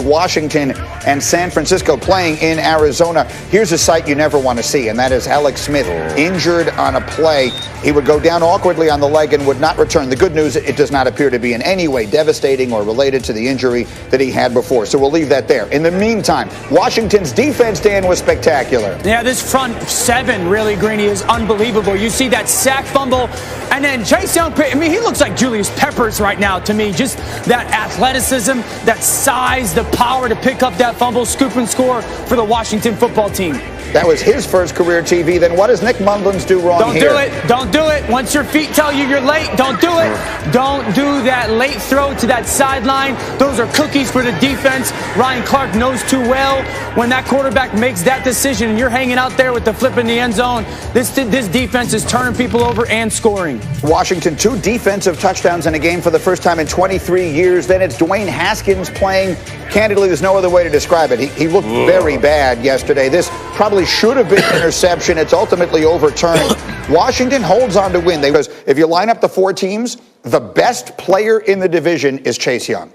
Washington and San Francisco playing in Arizona. Here's a sight you never want to see, and that is Alex Smith injured on a play. He would go down awkwardly on the leg and would not return. The good news, it does not appear to be in any way devastating or related to the injury that he had before. So we'll leave that there. In the meantime, Washington's defense, Dan, was spectacular. Yeah, this front seven, really, Greeny, is unbelievable. You see that sack fumble, and then Chase Young, I mean, he looks like Julius Peppers right now to me. Just that athleticism, that size, the power to pick up that fumble, scoop and score for the Washington football team. That was his first career TV. Then what does Nick Mullins do wrong here? Don't do it. Once your feet tell you you're late, don't do it. Don't do that late throw to that sideline. Those are cookies for the defense. Ryan Clark knows too well when that quarterback makes that decision and you're hanging out there with the flip in the end zone, this defense is turning people over and scoring. Washington, 2 defensive touchdowns in a game for the first time in 23 years. Then it's Dwayne Haskins playing. Candidly, there's no other way to describe it. He looked very bad yesterday. This probably should have been an interception. It's ultimately overturned. Washington holds on to win. Because if you line up the 4 teams, the best player in the division is Chase Young.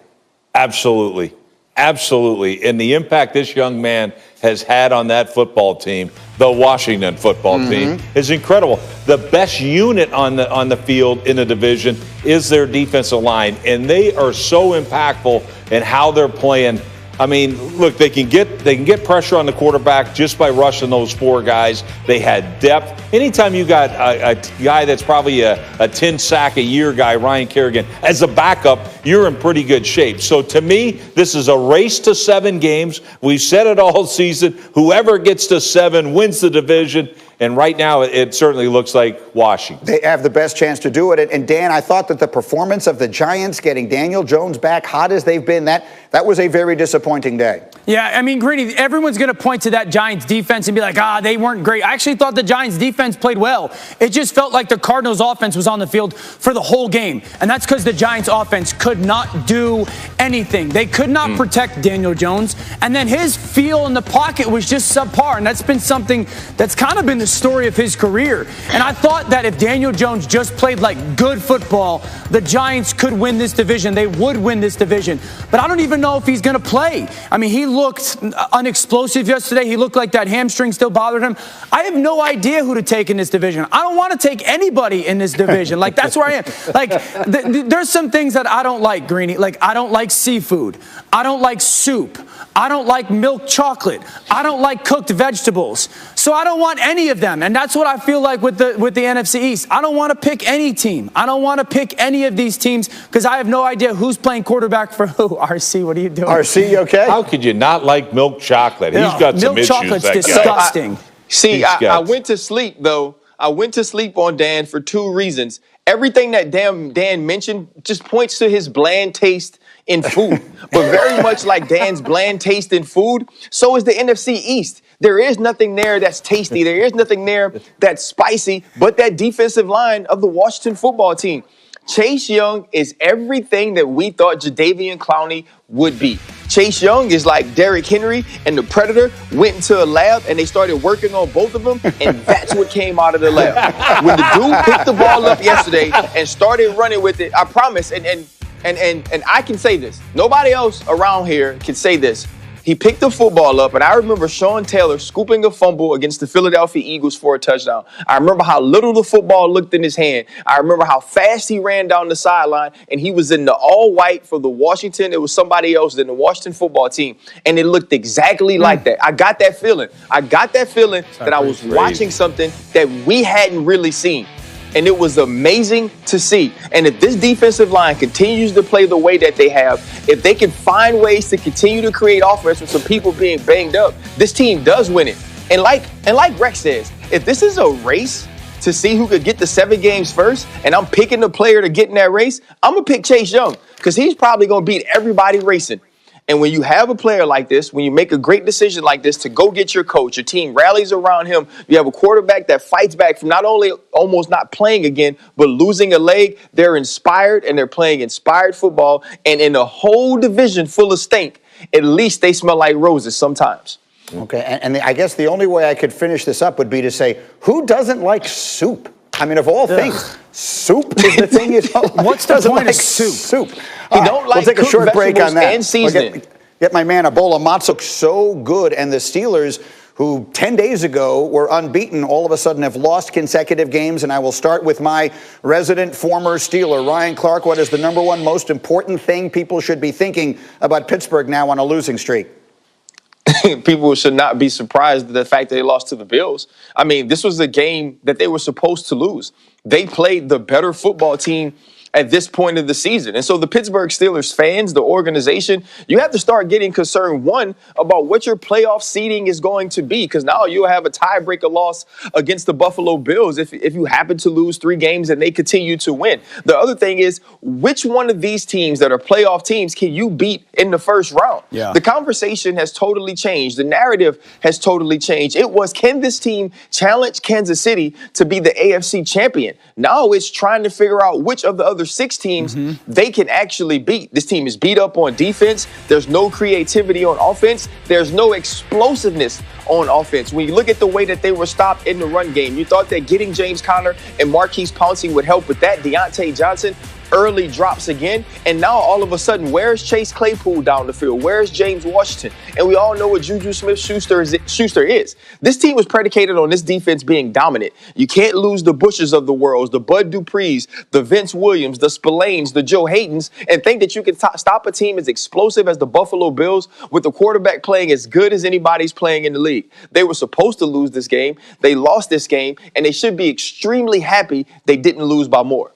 Absolutely. Absolutely. And the impact this young man has had on that football team, the Washington football team, is incredible. The best unit on the field in the division is their defensive line, and they are so impactful in how they're playing. I mean, look, they can get pressure on the quarterback just by rushing those 4 guys. They had depth. Anytime you got a guy that's probably a 10-sack-a-year guy, Ryan Kerrigan, as a backup, you're in pretty good shape. So to me, this is a race to 7 games. We've said it all season. Whoever gets to 7 wins the division. And right now, it certainly looks like Washington. They have the best chance to do it. And Dan, I thought that the performance of the Giants getting Daniel Jones back, hot as they've been, that was a very disappointing day. Yeah, I mean, Greeny, everyone's going to point to that Giants defense and be like, they weren't great. I actually thought the Giants defense played well. It just felt like the Cardinals offense was on the field for the whole game. And that's because the Giants offense could not do anything. They could not protect Daniel Jones. And then his feel in the pocket was just subpar. And that's been something that's kind of been the story of his career. And I thought that if Daniel Jones just played like good football, the Giants could win this division. They would win this division. But I don't even know if he's going to play. I mean, he looked unexplosive yesterday. He looked like that hamstring still bothered him. I have no idea who to take in this division. I don't want to take anybody in this division. Like, that's where I am. Like, there's some things that I don't like, Greeny. Like, I don't like seafood. I don't like soup. I don't like milk chocolate. I don't like cooked vegetables. So I don't want any of them. And that's what I feel like with the NFC East. I don't want to pick any team. I don't want to pick any of these teams because I have no idea who's playing quarterback for who. RC, what are you doing? RC, you okay? How could you not like milk chocolate? He's got some issues. Milk chocolate's disgusting. I went to sleep, though. I went to sleep on Dan for 2 reasons. Everything that Dan mentioned just points to his bland taste in food. But very much like Dan's bland taste in food, so is the NFC East. There is nothing there that's tasty. There is nothing there that's spicy, but that defensive line of the Washington football team. Chase Young is everything that we thought Jadeveon Clowney would be. Chase Young is like Derrick Henry and the Predator went into a lab and they started working on both of them, and that's what came out of the lab. When the dude picked the ball up yesterday and started running with it, I promise, and I can say this. Nobody else around here can say this. He picked the football up, and I remember Sean Taylor scooping a fumble against the Philadelphia Eagles for a touchdown. I remember how little the football looked in his hand. I remember how fast he ran down the sideline, and he was in the all-white for the Washington. It was somebody else than the Washington football team, and it looked exactly like that. I got that feeling. That I was watching something that we hadn't really seen. And it was amazing to see. And if this defensive line continues to play the way that they have, if they can find ways to continue to create offense with some people being banged up, this team does win it. And like Rex says, if this is a race to see who could get the 7 games first, and I'm picking the player to get in that race, I'm going to pick Chase Young because he's probably going to beat everybody racing. And when you have a player like this, when you make a great decision like this to go get your coach, your team rallies around him, you have a quarterback that fights back from not only almost not playing again, but losing a leg, they're inspired and they're playing inspired football. And in a whole division full of stink, at least they smell like roses sometimes. Okay, and I guess the only way I could finish this up would be to say, who doesn't like soup? I mean, of all things, soup is the thing. What's the point of soup? We'll take a short break on that. And seasoning. Yet my man Ebola Mats looks so good, and the Steelers, who 10 days ago were unbeaten, all of a sudden have lost consecutive games. And I will start with my resident former Steeler, Ryan Clark. What is the number one most important thing people should be thinking about Pittsburgh now on a losing streak? People should not be surprised at the fact that they lost to the Bills. I mean, this was a game that they were supposed to lose. They played the better football team at this point of the season. And so the Pittsburgh Steelers fans, the organization, you have to start getting concerned, one, about what your playoff seeding is going to be, because now you'll have a tiebreaker loss against the Buffalo Bills if you happen to lose 3 games and they continue to win. The other thing is, which one of these teams that are playoff teams can you beat in the first round? Yeah. The conversation has totally changed. The narrative has totally changed. It was, can this team challenge Kansas City to be the AFC champion? Now it's trying to figure out which of the other 6 teams they can actually beat. This team is beat up on defense. There's no creativity on offense. There's no explosiveness on offense. When you look at the way that they were stopped in the run game, you thought that getting James Conner and Marquise Pouncey would help with that. Deontay Johnson early drops again. And now all of a sudden, where's Chase Claypool down the field? Where's James Washington? And we all know what Juju Smith-Schuster is. This team was predicated on this defense being dominant. You can't lose the Bushes of the world, the Bud Duprees, the Vince Williams, the Spillanes, the Joe Haydens, and think that you can stop a team as explosive as the Buffalo Bills with the quarterback playing as good as anybody's playing in the league. They were supposed to lose this game. They lost this game, and they should be extremely happy they didn't lose by more.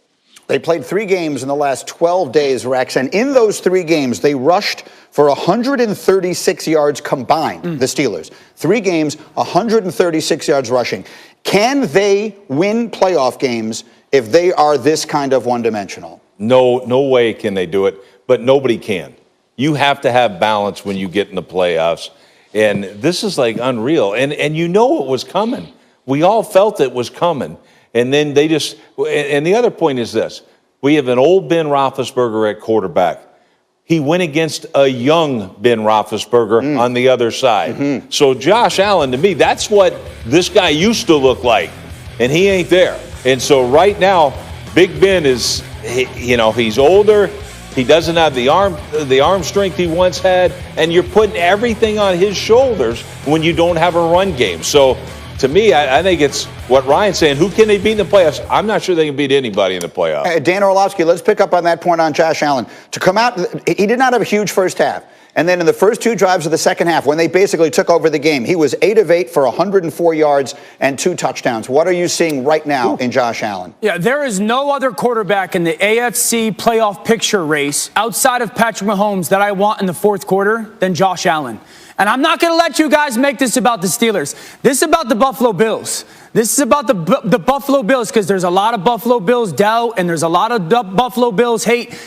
They played 3 games in the last 12 days, Rex, and in those 3 games, they rushed for 136 yards combined, the Steelers. 3 games, 136 yards rushing. Can they win playoff games if they are this kind of one-dimensional? No way can they do it, but nobody can. You have to have balance when you get in the playoffs, and this is like unreal. And you know it was coming. We all felt it was coming. And then they just, and the other point is this. We have an old Ben Roethlisberger at quarterback. He went against a young Ben Roethlisberger on the other side. So Josh Allen, to me, that's what this guy used to look like. And he ain't there. And so right now, Big Ben is, he's older. He doesn't have the arm strength he once had. And you're putting everything on his shoulders when you don't have a run game. So to me, I think it's what Ryan's saying. Who can they beat in the playoffs? I'm not sure they can beat anybody in the playoffs. Dan Orlovsky, let's pick up on that point on Josh Allen. To come out, he did not have a huge first half. And then in the first 2 drives of the second half, when they basically took over the game, he was 8 of 8 for 104 yards and 2 touchdowns. What are you seeing right now in Josh Allen? Yeah, there is no other quarterback in the AFC playoff picture race outside of Patrick Mahomes that I want in the fourth quarter than Josh Allen. And I'm not going to let you guys make this about the Steelers. This is about the Buffalo Bills. This is about the Buffalo Bills, because there's a lot of Buffalo Bills doubt and there's a lot of Buffalo Bills hate.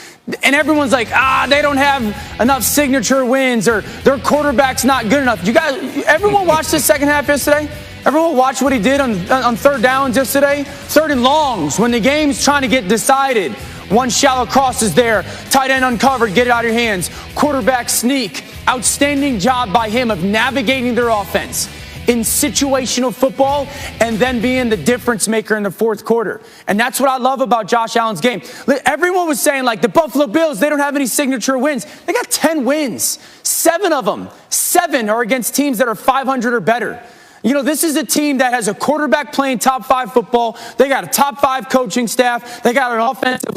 And everyone's like, they don't have enough signature wins, or their quarterback's not good enough. You guys, everyone watched the second half yesterday? Everyone watched what he did on third downs yesterday? 3rd and longs, when the game's trying to get decided. One shallow cross is there. Tight end uncovered. Get it out of your hands. Quarterback sneak. Outstanding job by him of navigating their offense in situational football and then being the difference maker in the fourth quarter. And that's what I love about Josh Allen's game. Everyone was saying, like, the Buffalo Bills, they don't have any signature wins. They got 10 wins. 7 of them. 7 are against teams that are 500 or better. This is a team that has a quarterback playing top 5 football. They got a top 5 coaching staff. They got an offensive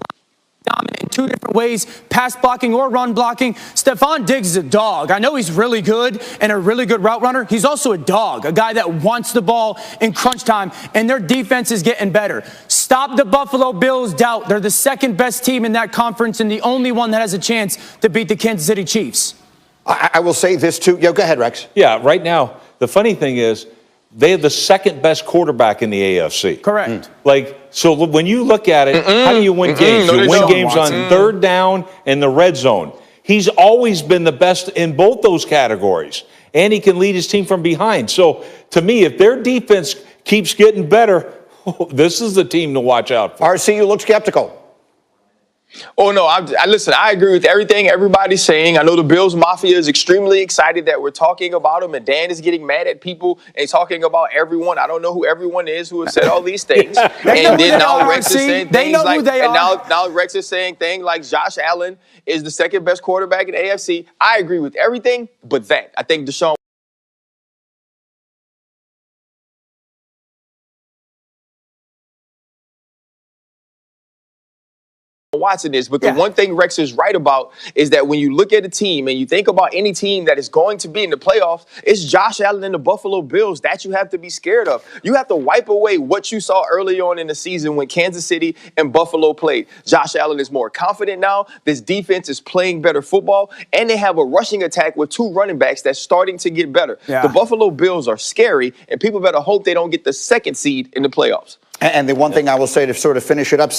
dominant in 2 different ways, pass blocking or run blocking. Stephon Diggs is a dog. I know he's really good and a really good route runner. He's also a dog, a guy that wants the ball in crunch time, and their defense is getting better. Stop the Buffalo Bills' doubt. They're the 2nd best team in that conference and the only one that has a chance to beat the Kansas City Chiefs. I will say this too. Go ahead, Rex. Yeah, right now, the funny thing is, they have the 2nd best quarterback in the AFC. Correct. So when you look at it, how do you win games? You win games on 3rd down and the red zone. He's always been the best in both those categories, and he can lead his team from behind. So to me, if their defense keeps getting better, this is the team to watch out for. RC, you look skeptical. Oh, no, listen, I agree with everything everybody's saying. I know the Bills Mafia is extremely excited that we're talking about them, and Dan is getting mad at people and talking about everyone. I don't know who everyone is who has said all these things. And then now Rex is saying things like, and now Rex is saying things like Josh Allen is the second best quarterback in the AFC. I agree with everything but that. I think Deshaun Watson is, but the one thing Rex is right about is that when you look at a team and you think about any team that is going to be in the playoffs, it's Josh Allen and the Buffalo Bills that you have to be scared of. You have to wipe away what you saw early on in the season when Kansas City and Buffalo played. Josh Allen is more confident now. This defense is playing better football, and they have a rushing attack with 2 running backs that's starting to get better. The Buffalo Bills are scary, and people better hope they don't get the 2nd seed in the playoffs. And the one thing I will say to sort of finish it up,